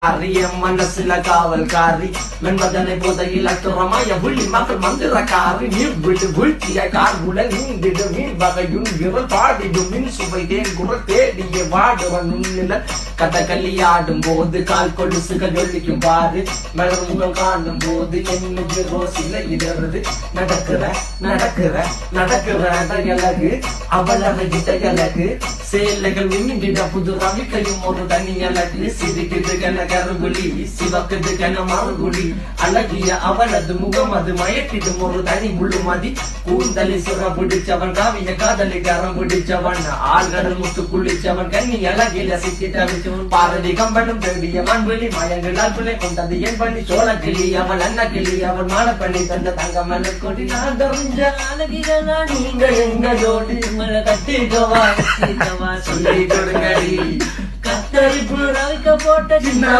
அறிய மனசுல காவல்காரி மென்பதனை போதையில் அத்துறமாய விழி மக்கள் மந்திரக்காரி நீர் விட்டு வீழ்த்திய கார்குடல் நீந்திடு மீன் வகையுன் விரல் பாடிடும் மின் சுவை தேன் குரல் தேடிய வாடுவன் உன்னில கதகளியாடும் போது கால் கொலுசுகள் ஒழிக்கும் பாரு மலர் முகம் காணும் போது என்னுக்கு ரோசில இடறது நடக்கிற நடக்கிற நடக்கிற அழகு அவளவை அழகு சேலைகள் விண்ணிட புது ரவிக்கையும் ஒரு தனி அழகு சிரிக்குது கன கருகுலி சிவக்குது கன மறுகுலி அழகிய அவளது முகம் அது மயக்கிடும் ஒரு தனி முழுமதி கூந்தலி சுர பிடிச்சவன் காவிய காதலி கரம் பிடிச்சவன் ஆழ்கடல் முத்து குளிச்சவன் கண்ணி அழகில சிக்கிட்டவன் பாரதி கம்பனும் தேடிய மண்வெளி மயங்களால் பிள்ளை கொண்டது என் பண்ணி சோழ கிளி அவள் அண்ணா கிளி அவள் மாலை பண்ணி தந்த தங்க மலர் கொடி நான் தெரிஞ்ச அழகிகளா நீங்க எங்களோடு மலை கட்டிக்கவா சொல்லி கொடுங்கடி கத்தரிப்பு ரவிக்க போட்ட சின்ன